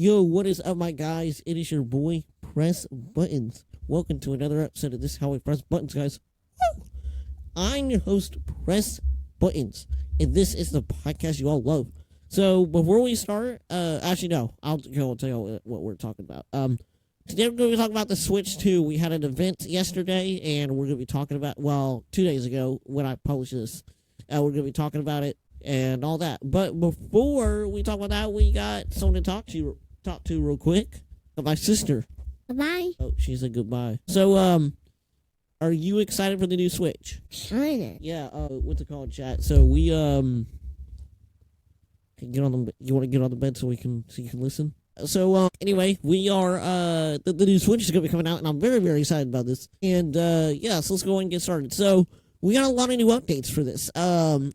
Yo, what is up, my guys? It is your boy, Press Buttons. Welcome to another episode of This How We Press Buttons, guys. Woo! I'm your host, Press Buttons, and this is the podcast you all love. So, before we start, actually, no, I'll tell you what we're talking about. Today we're going to be talking about the Switch 2. We had an event yesterday, and we're going to be talking about, 2 days ago, when I published this, we're going to be talking about it and all that. But before we talk about that, we got someone to talk to real quick. My sister. Goodbye. Oh, she said goodbye. So, are you excited for the new Switch? Kinda. Yeah, what's it called, chat? So we, can get on the, you want to get on the bed so you can listen? So, anyway, we are, the new Switch is going to be coming out, and I'm very, very excited about this. And, yeah, so let's go ahead and get started. So, we got a lot of new updates for this.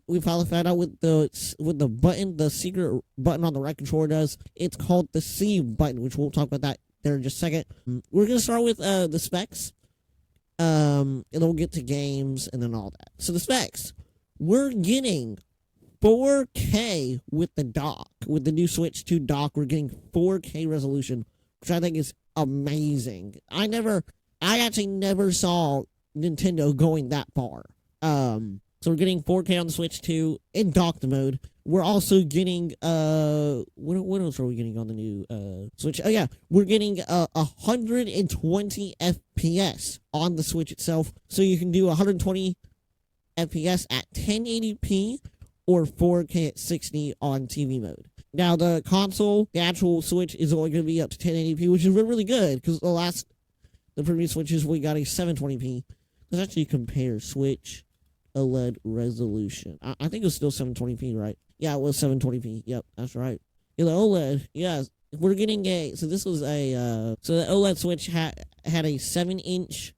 We finally found out what the button, the secret button on the right controller does. It's called the C button, which we'll talk about that there in just a second. We're going to start with, the specs. And then we'll get to games and then all that. So, the specs. We're getting 4K with the dock. With the new Switch 2 dock, we're getting 4K resolution, which I think is amazing. I actually never saw Nintendo going that far. So we're getting 4K on the Switch 2 in docked mode. We're also getting, what else are we getting on the new, Switch? Oh yeah, we're getting, 120 FPS on the Switch itself. So you can do 120 FPS at 1080p or 4K at 60 on TV mode. Now the console, the actual Switch is only going to be up to 1080p, which is really, really good, because the previous Switches, we got a 720p. Let's actually compare Switch OLED resolution. I think it was still 720p, right? Yeah, it was 720p. Yep, that's right. Yeah, the OLED, yeah, we're getting so this was so the OLED Switch had a 7-inch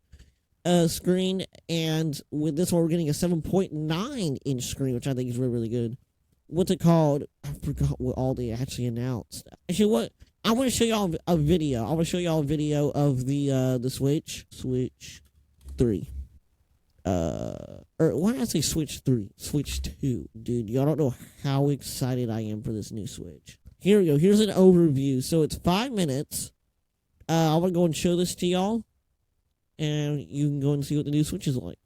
screen, and with this one, we're getting a 7.9-inch screen, which I think is really, really good. What's it called? I forgot what all they actually announced. Actually, what? I want to show y'all a video. I want to show y'all a video of the Switch 3. Or why did I say Switch 3? Switch 2. Dude, y'all don't know how excited I am for this new Switch. Here we go. Here's an overview. So it's 5 minutes. I'm going to go and show this to y'all. And you can go and see what the new Switch is like.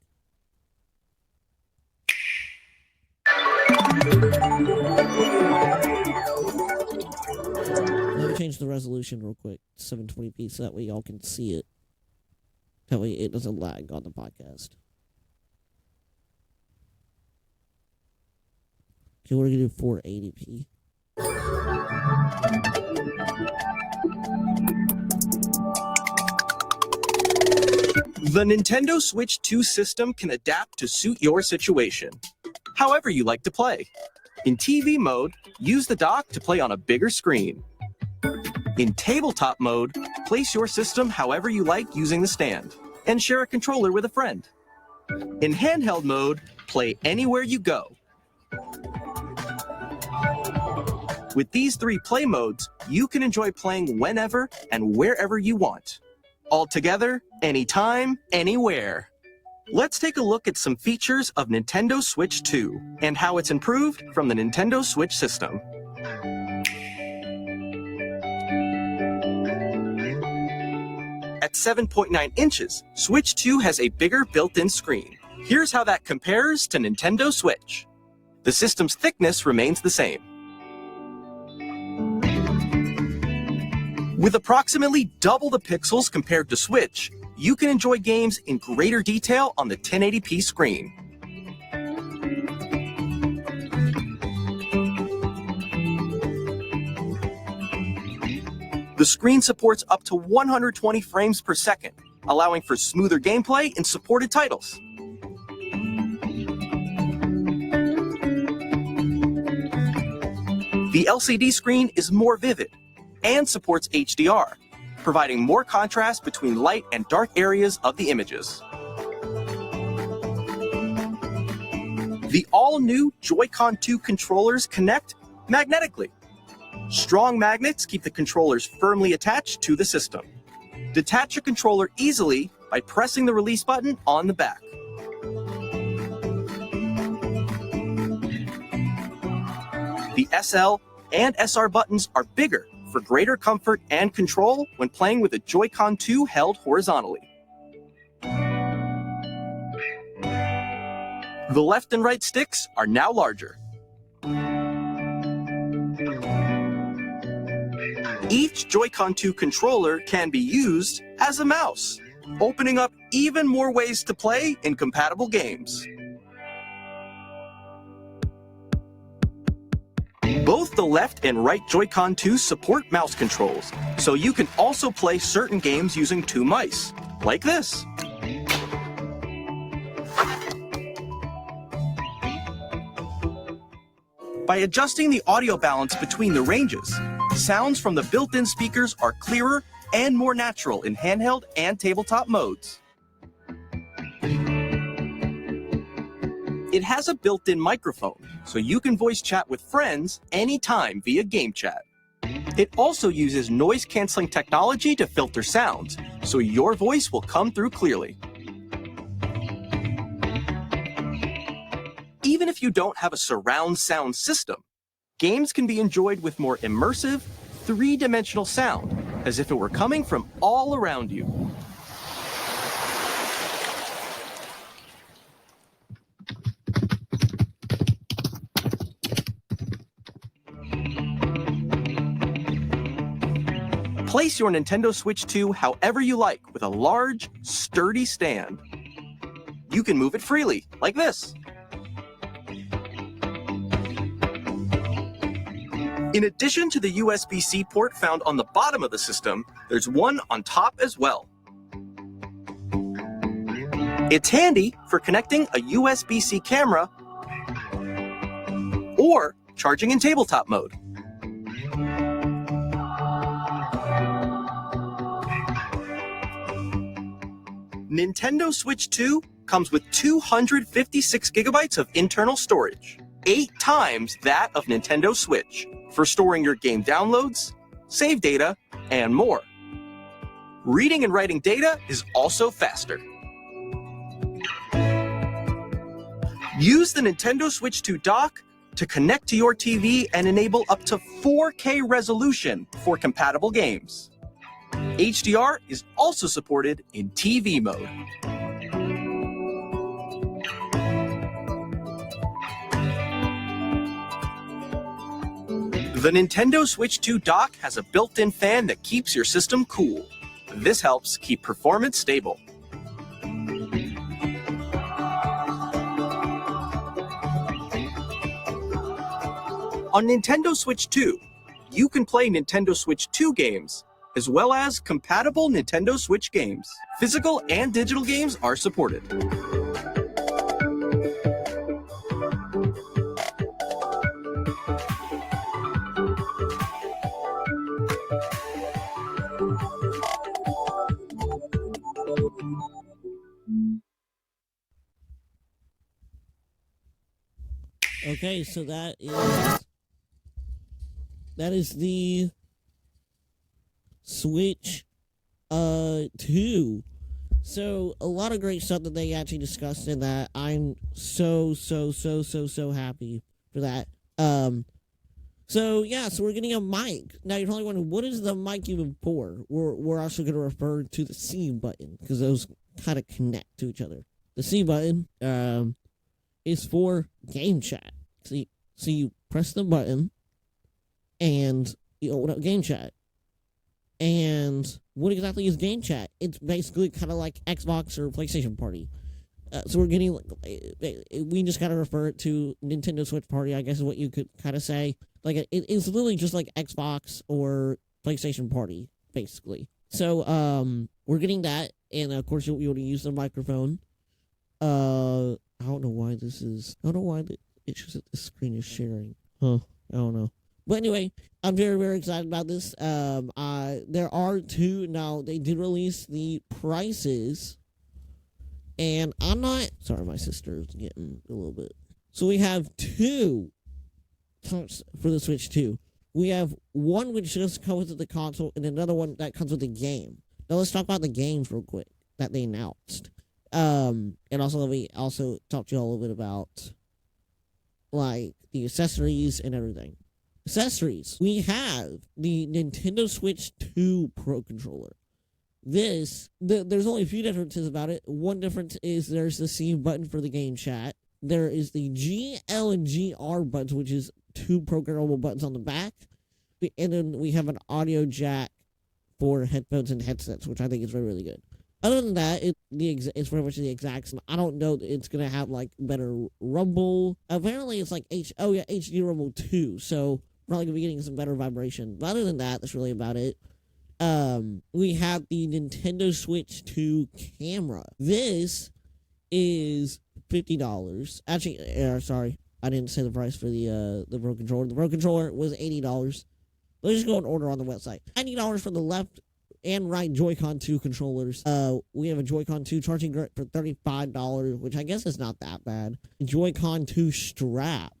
Let me change the resolution real quick. 720p so that way y'all can see it. That way it doesn't lag on the podcast. Okay, we're going to do 480p. The Nintendo Switch 2 system can adapt to suit your situation, however you like to play. In TV mode, use the dock to play on a bigger screen. In tabletop mode, place your system however you like using the stand, and share a controller with a friend. In handheld mode, play anywhere you go. With these 3 play modes, you can enjoy playing whenever and wherever you want. All together, anytime, anywhere. Let's take a look at some features of Nintendo Switch 2 and how it's improved from the Nintendo Switch system. At 7.9 inches, Switch 2 has a bigger built-in screen. Here's how that compares to Nintendo Switch. The system's thickness remains the same. With approximately double the pixels compared to Switch, you can enjoy games in greater detail on the 1080p screen. The screen supports up to 120 frames per second, allowing for smoother gameplay in supported titles. The LCD screen is more vivid and supports HDR, providing more contrast between light and dark areas of the images. The all-new Joy-Con 2 controllers connect magnetically. Strong magnets keep the controllers firmly attached to the system. Detach your controller easily by pressing the release button on the back. The SL and SR buttons are bigger for greater comfort and control when playing with a Joy-Con 2 held horizontally. The left and right sticks are now larger. Each Joy-Con 2 controller can be used as a mouse, opening up even more ways to play in compatible games. Both the left and right Joy-Con 2 support mouse controls, so you can also play certain games using two mice, like this. By adjusting the audio balance between the ranges, sounds from the built-in speakers are clearer and more natural in handheld and tabletop modes. It has a built-in microphone, so you can voice chat with friends anytime via game chat. It also uses noise-canceling technology to filter sounds, so your voice will come through clearly. Even if you don't have a surround sound system, games can be enjoyed with more immersive, three-dimensional sound, as if it were coming from all around you. Place your Nintendo Switch 2 however you like with a large, sturdy stand. You can move it freely, like this. In addition to the USB-C port found on the bottom of the system, there's one on top as well. It's handy for connecting a USB-C camera or charging in tabletop mode. Nintendo Switch 2 comes with 256 gigabytes of internal storage, 8 times that of Nintendo Switch, for storing your game downloads, save data, and more. Reading and writing data is also faster. Use the Nintendo Switch 2 dock to connect to your TV and enable up to 4K resolution for compatible games. HDR is also supported in TV mode. The Nintendo Switch 2 dock has a built-in fan that keeps your system cool. This helps keep performance stable. On Nintendo Switch 2, you can play Nintendo Switch 2 games, as well as compatible Nintendo Switch games. Physical and digital games are supported. Okay, so that is the Switch 2. So a lot of great stuff that they actually discussed in that. I'm so happy for that. So yeah, so we're getting a mic. Now you're probably wondering, what is the mic even for? We're also going to refer to the C button, because those kind of connect to each other. The C button is for game chat. So you press the button and you open up game chat. And what exactly is game chat? It's basically kind of like Xbox or PlayStation Party. So we're getting, we just gotta refer it to Nintendo Switch Party, I guess is what you could kind of say. Like, it's literally just like Xbox or PlayStation Party, basically. So, we're getting that, and of course you'll use the microphone. I don't know why it shows that the screen is sharing. I don't know. But anyway, I'm very excited about this. There are two, now they did release the prices, and I'm not, sorry, my sister's getting a little bit. So we have two types for the Switch 2. We have one which just comes with the console, and another one that comes with the game. Now let's talk about the games real quick that they announced. And also let me also talk to you all a little bit about, like, the accessories and everything. accessories. We have the Nintendo Switch 2 Pro Controller. There's only a few differences about it. One difference is there's the C button for the game chat. There is the G, L, and GR buttons, which is 2 programmable buttons on the back. And then we have an audio jack for headphones and headsets, which I think is really, really good. Other than that, it's pretty much the exact same. I don't know that it's going to have, like, better rumble. Apparently, it's like HD Rumble 2, so probably going to be getting some better vibration. But other than that, that's really about it. We have the Nintendo Switch 2 camera. This is $50. Actually, sorry, I didn't say the price for the Pro Controller. The Pro Controller was $80. Let's just go and order on the website. $90 for the left and right Joy-Con 2 controllers. We have a Joy-Con 2 charging grip for $35, which I guess is not that bad. Joy-Con 2 strap.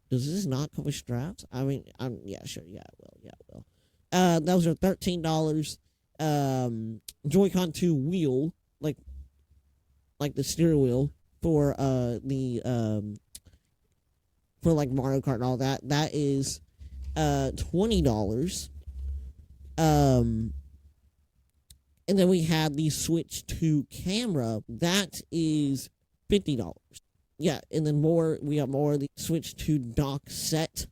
Does this not come with straps? I mean, yeah, sure, yeah, it will, it will. Those are $13. Joy-Con 2 wheel, like the steering wheel for for like Mario Kart and all that. That is $20. And then we have the Switch 2 camera. That is $50. Yeah, and then we got more. The Switch 2 dock set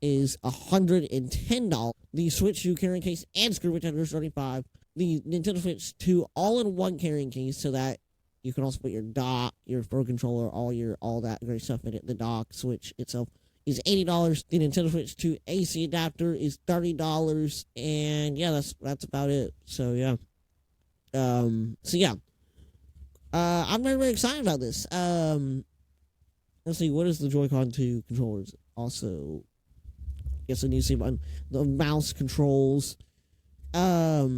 is $110. The Switch 2 carrying case and screw protector is $35. The Nintendo Switch 2 all-in-one carrying case, so that you can also put your dock, your Pro Controller, all that great stuff in it. The dock Switch itself is $80. The Nintendo Switch 2 AC adapter is $30. And yeah, that's about it. So yeah. I'm very, very excited about this. Let's see, what is the Joy-Con 2 controllers? Also, the new C button, the mouse controls. Yeah,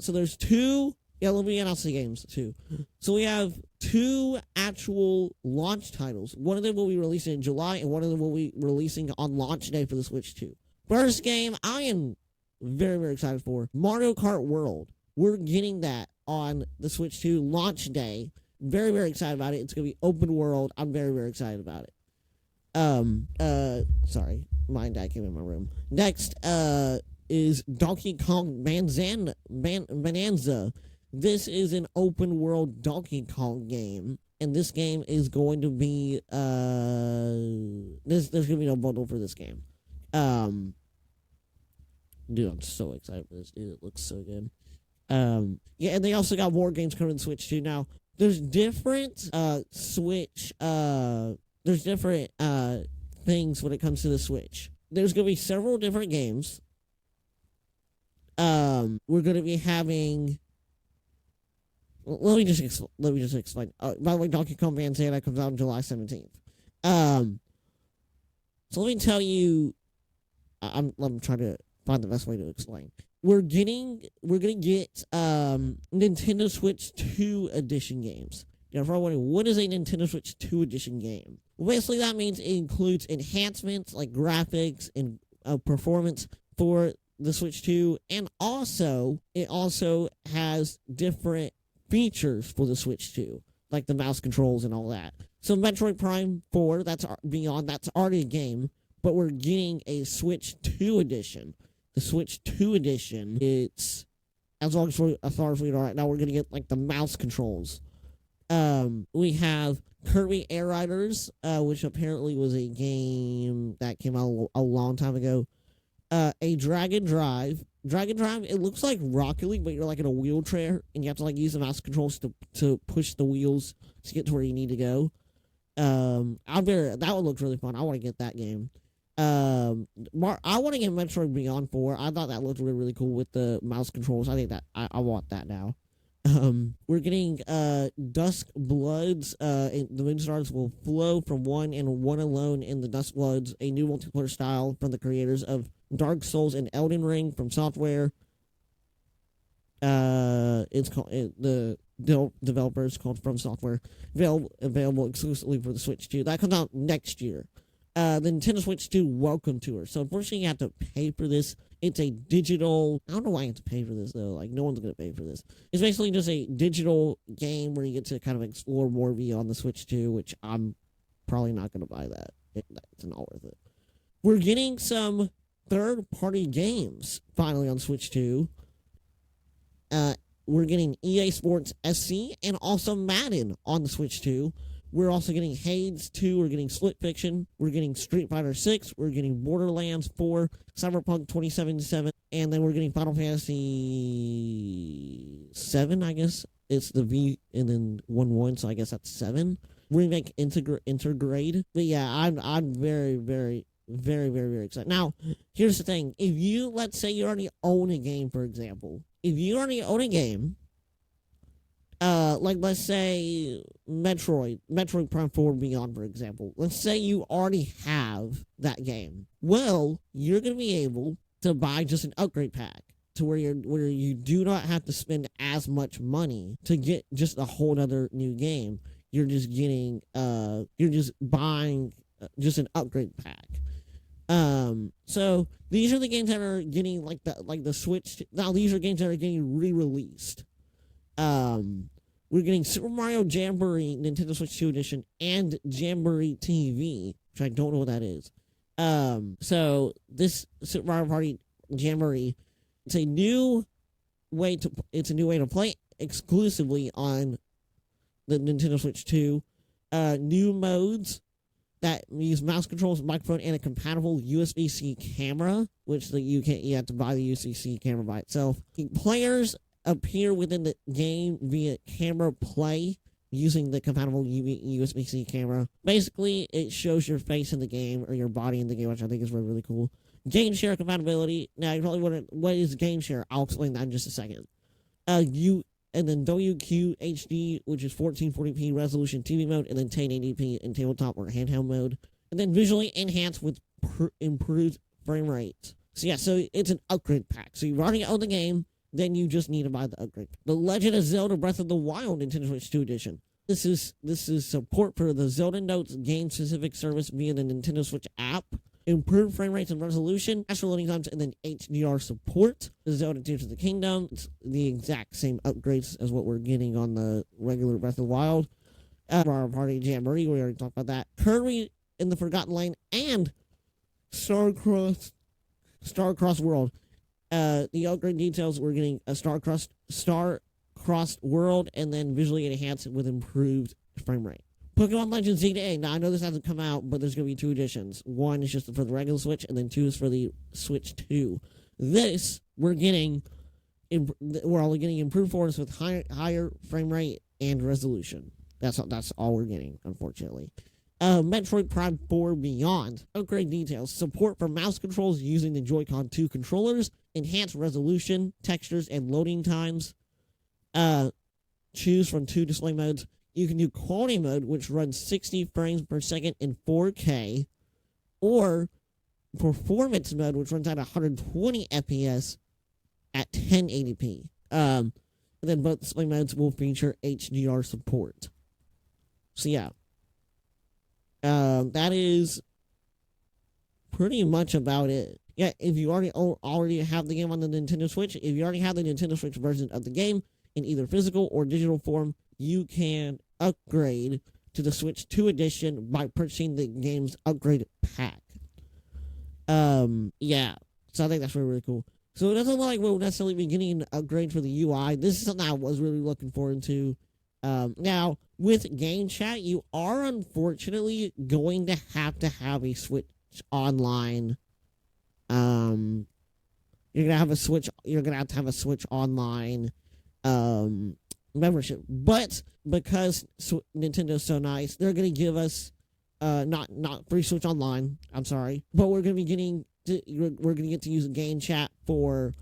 so there's 2. Yeah, let me announce the games too. So we have 2 actual launch titles. One of them will be releasing in July, and one of them will be releasing on launch day for the Switch 2. First game I am very, very excited for, Mario Kart World. We're getting that on the Switch 2 launch day. Very, very excited about it. It's going to be open world. I'm very, very excited about it. Sorry, my dad came in my room. Next, is Donkey Kong Bonanza. This is an open world Donkey Kong game, and this game is going to be, there's gonna be no bundle for this game. Dude, I'm so excited for this, dude. It looks so good. Yeah, and they also got more games coming to Switch 2 now. There's different, Switch, there's different things when it comes to the Switch. There's going to be several different games. We're going to be having. Let me just explain. By the way, Donkey Kong Bonanza comes out on July 17th. So let me tell you. I'm trying to find the best way to explain. We're gonna get Nintendo Switch 2 edition games. You're probably wondering, what is a Nintendo Switch 2 edition game? Well, basically, that means it includes enhancements like graphics and performance for the Switch 2, and it also has different features for the Switch 2, like the mouse controls and all that. So Metroid Prime 4, that's already a game, but we're getting a Switch 2 edition. The Switch 2 edition, it's, as far as we know right now, we're going to get like the mouse controls. We have Kirby Air Riders, which apparently was a game that came out a long time ago. A Dragon Drive. Dragon Drive, it looks like Rocket League, but you're like in a wheelchair, and you have to like use the mouse controls to push the wheels to get to where you need to go. That one looks really fun. I want to get that game. I want to get Metroid Beyond 4. I thought that looked really, really cool with the mouse controls. I think that I want that now. We're getting Dusk Bloods. The Moonstars will flow from one and one alone in the Dusk Bloods, a new multiplayer style from the creators of Dark Souls and Elden Ring from Software. It's called the developers called From Software. Available exclusively for the Switch 2. That comes out next year. The Nintendo Switch 2 Welcome Tour. So unfortunately, you have to pay for this. It's a digital. I don't know why you have to pay for this though. Like no one's gonna pay for this. It's basically just a digital game where you get to kind of explore more beyond the Switch 2, which I'm probably not gonna buy that. It's not worth it. We're getting some third-party games finally on Switch 2. We're getting EA Sports SC and also Madden on the Switch 2. We're also getting Hades 2. We're getting Split Fiction. We're getting Street Fighter 6. We're getting Borderlands 4, Cyberpunk 2077, and then we're getting Final Fantasy 7, I guess. It's the V and then 1-1, so I guess that's 7. Remake Intergrade. But yeah, I'm very, very, very, very, very excited. Now, here's the thing. If you, let's say you already own a game, for example. If you already own a game, like let's say Metroid Prime 4 Beyond, for example. Let's say you already have that game. Well, you're going to be able to buy just an upgrade pack to where you do not have to spend as much money to get just a whole other new game. You're just getting, you're just buying just an upgrade pack. So these are the games that are getting like the Switch. Now these are games that are getting re-released. We're getting Super Mario Jamboree Nintendo Switch 2 Edition and Jamboree TV, which I don't know what that is. So this Super Mario Party Jamboree, it's a new way to play exclusively on the Nintendo Switch 2. New modes that use mouse controls, microphone, and a compatible USB-C camera, which you have to buy the USB-C camera by itself. Players appear within the game via camera play using the compatible USB-C camera. Basically, it shows your face in the game or your body in the game, which I think is really, really cool. Game share compatibility. Now, you probably wonder, what is game share? I'll explain that in just a second. And then WQHD, which is 1440p resolution TV mode, and then 1080p in tabletop or handheld mode. And then visually enhanced with improved frame rate. So yeah, so it's an upgrade pack. So you already own the game, then you just need to buy the upgrade. The Legend of Zelda Breath of the Wild Nintendo Switch 2 Edition. This is support for the Zelda Notes game-specific service via the Nintendo Switch app. Improved frame rates and resolution, faster loading times, and then HDR support. The Zelda Tears of the Kingdom, it's the exact same upgrades as what we're getting on the regular Breath of the Wild. Mario Party Jamboree, we already talked about that. Kirby in the Forgotten Land, and Star-Crossed World. The upgrade details, we're getting a Star-Crossed World, and then visually enhanced with improved frame rate. Pokemon Legends Z-A. Now, I know this hasn't come out, but there's going to be 2 editions. One is just for the regular Switch, and then 2 is for the Switch 2. This, we're only getting improved performance with higher frame rate and resolution. That's all we're getting, unfortunately. Metroid Prime 4 Beyond. Upgrade details. Support for mouse controls using the Joy-Con 2 controllers. Enhanced resolution, textures, and loading times. Choose from 2 display modes. You can do quality mode, which runs 60 frames per second in 4K, or performance mode, which runs at 120 FPS at 1080p. And then both display modes will feature HDR support. So yeah, that is pretty much about it. Yeah, if you already have the game on the Nintendo Switch, if you already have the Nintendo Switch version of the game in either physical or digital form, you can upgrade to the Switch 2 edition by purchasing the game's upgrade pack. Yeah, so I think that's really, really cool. So it doesn't look like we'll necessarily be getting an upgrade for the UI. This is something I was really looking forward to. Now, with Game Chat, you are unfortunately going to have a Switch Online. You're gonna have to have a Switch Online membership, but because Nintendo's so nice, they're gonna give us not free Switch Online. I'm sorry, but we're gonna get to use Game Chat for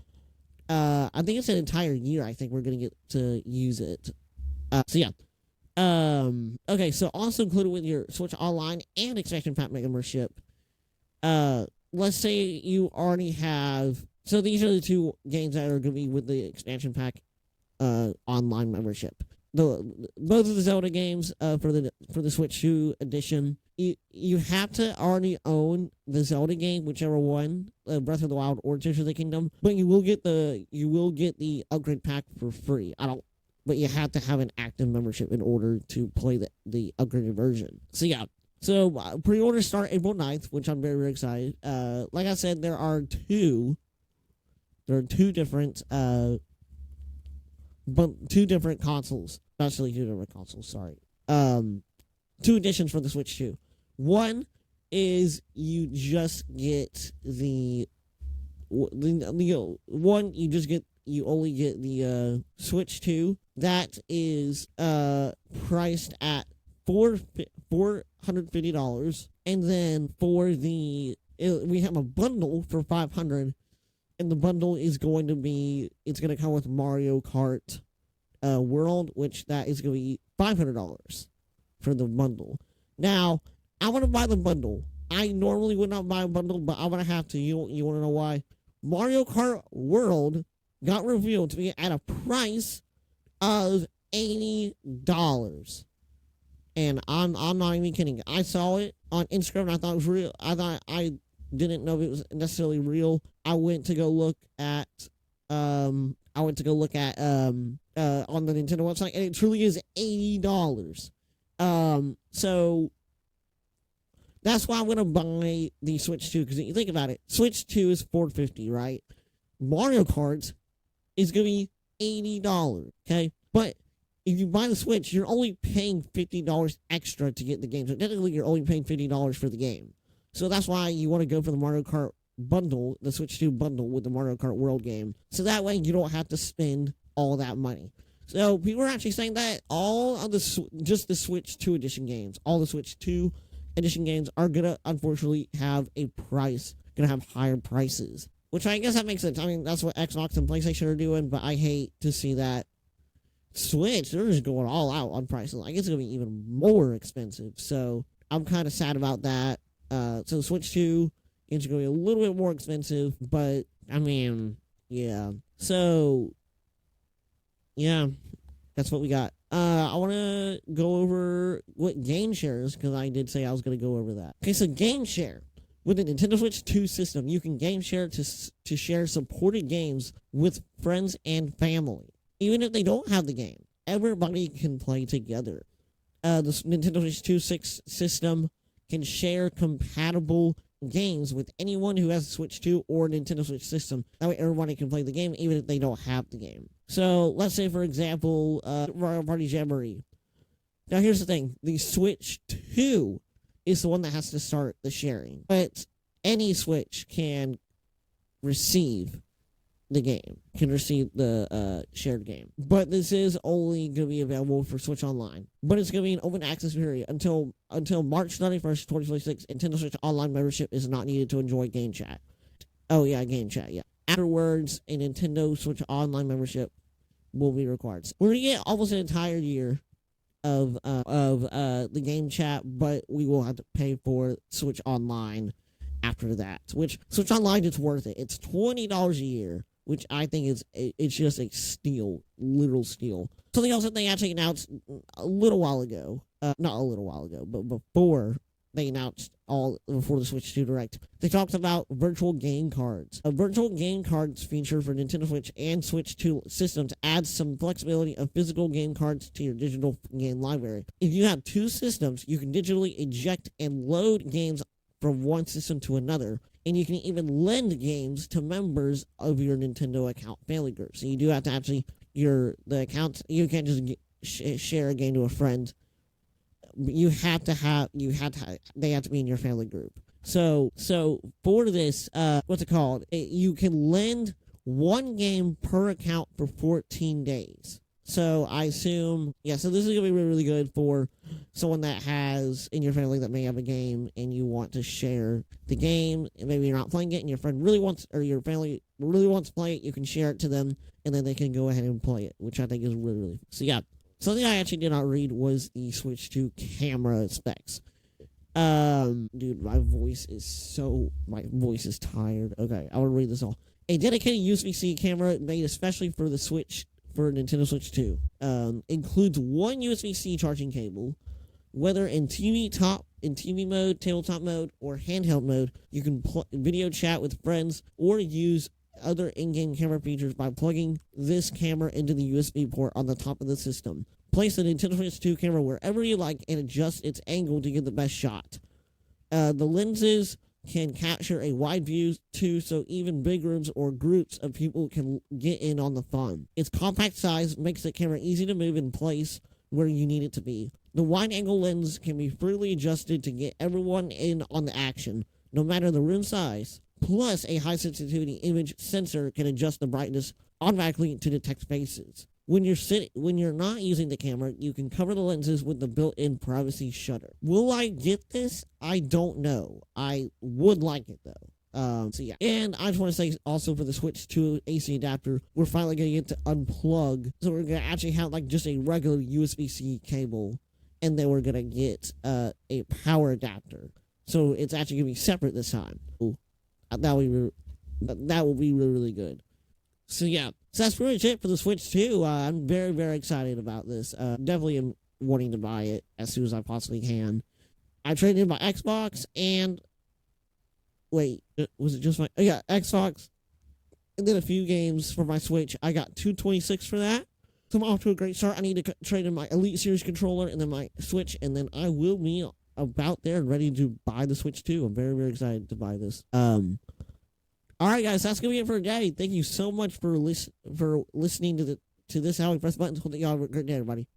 I think it's an entire year. I think we're gonna get to use it. So yeah. Okay, so also included with your Switch Online and Expansion Pack membership. Let's say you already have. So these are the 2 games that are gonna be with the Expansion Pack online membership. Both of the Zelda games for the Switch 2 edition, you have to already own the Zelda game, whichever one, Breath of the Wild or Tears of the Kingdom, but you will get the upgrade pack for free. But you have to have an active membership in order to play the upgraded version. So yeah, So pre-orders start April 9th, which I'm very, very excited. Like I said, there are two different two different consoles. Actually, two different consoles. Sorry. Two editions for the Switch 2. One is you just get the one you only get the Switch 2. That is priced at $450, and then for we have a bundle for $500, and the bundle is going to come with Mario Kart World, which that is going to be $500 for the bundle. Now, I want to buy the bundle. I normally would not buy a bundle, but I'm going to have to. You want to know why? Mario Kart World got revealed to be at a price of $80. And I'm not even kidding. I saw it on Instagram and I thought it was real. I didn't know if it was necessarily real. I went to go look at on the Nintendo website, and it truly is $80. So that's why I'm gonna buy the Switch 2, because you think about it, Switch 2 is $450, right? Mario Kart is gonna be $80, okay? But if you buy the Switch, you're only paying $50 extra to get the game. So technically, you're only paying $50 for the game. So that's why you want to go for the Mario Kart bundle, the Switch 2 bundle with the Mario Kart World game. So that way, you don't have to spend all that money. So people are actually saying that all of just the Switch 2 edition games, all the Switch 2 edition games are gonna unfortunately have gonna have higher prices. Which I guess that makes sense. I mean, that's what Xbox and PlayStation are doing, but I hate to see that Switch, they're just going all out on prices. I guess it's going to be even more expensive. So I'm kind of sad about that. So Switch 2 is going to be a little bit more expensive, but I mean, yeah. So, yeah, that's what we got. I want to go over what game shares, because I did say I was going to go over that. Okay, so game share. With the Nintendo Switch 2 system, you can game share to share supported games with friends and family. Even if they don't have the game, everybody can play together. The Nintendo Switch 2 system can share compatible games with anyone who has a Switch 2 or Nintendo Switch system. That way everybody can play the game even if they don't have the game. So let's say, for example, Mario Party Jamboree. Now here's the thing. The Switch 2 is the one that has to start the sharing. But any Switch can receive the game, can receive the shared game. But this is only going to be available for Switch Online. But it's going to be an open access period until March 31st, 2026. Nintendo Switch Online membership is not needed to enjoy Game Chat. Oh yeah, Game Chat, yeah. Afterwards, a Nintendo Switch Online membership will be required. We're going to get almost an entire year of the Game Chat, but we will have to pay for Switch Online after that. Which, Switch Online is worth it. It's $20 a year, which I think it's just a steal, literal steal. Something else that they actually announced a little while ago, not a little while ago, but before they announced before the Switch 2 Direct, they talked about virtual game cards. A virtual game cards feature for Nintendo Switch and Switch 2 systems adds some flexibility of physical game cards to your digital game library. If you have two systems, you can digitally eject and load games from one system to another, and you can even lend games to members of your Nintendo account family group. So you do have to actually the accounts. You can't just share a game to a friend. They have to be in your family group. So for this, what's it called? You can lend one game per account for 14 days. So I assume, so this is going to be really, really good for someone that has in your family that may have a game and you want to share the game, and maybe you're not playing it and your friend really wants, or your family really wants to play it, you can share it to them and then they can go ahead and play it, which I think is really, really, so yeah. Something I actually did not read was the Switch 2 camera specs. Dude, my voice is tired. Okay, I will read this all. A dedicated USB-C camera made especially for the Switch, for Nintendo Switch 2, includes one USB-C charging cable. Whether in TV mode, tabletop mode, or handheld mode, you can video chat with friends or use other in-game camera features by plugging this camera into the USB port on the top of the system. Place the Nintendo Switch 2 camera wherever you like and adjust its angle to get the best shot. The lenses can capture a wide view too, so even big rooms or groups of people can get in on the fun. Its compact size makes the camera easy to move in place where you need it to be. The wide angle lens can be freely adjusted to get everyone in on the action, no matter the room size. Plus, a high sensitivity image sensor can adjust the brightness automatically to detect faces. When you're not using the camera, you can cover the lenses with the built-in privacy shutter. Will I get this? I don't know. I would like it though. So yeah. And I just want to say also for the Switch 2 AC adapter, we're finally going to get to unplug. So we're going to actually have like just a regular USB-C cable, and then we're going to get a power adapter. So it's actually going to be separate this time. Ooh, that will be really, really good. So yeah, so that's pretty much it for the Switch 2. I'm very, very excited about this. Definitely am wanting to buy it as soon as I possibly can. I traded in my Xbox and... Wait, was it just my... Oh yeah, Xbox. And then a few games for my Switch. I got $226 for that. So I'm off to a great start. I need to trade in my Elite Series controller and then my Switch. And then I will be about there and ready to buy the Switch 2. I'm very, very excited to buy this. Alright guys, that's gonna be it for today. Thank you so much for listening to this How We Press Buttons. Hope that y'all have a great day, everybody.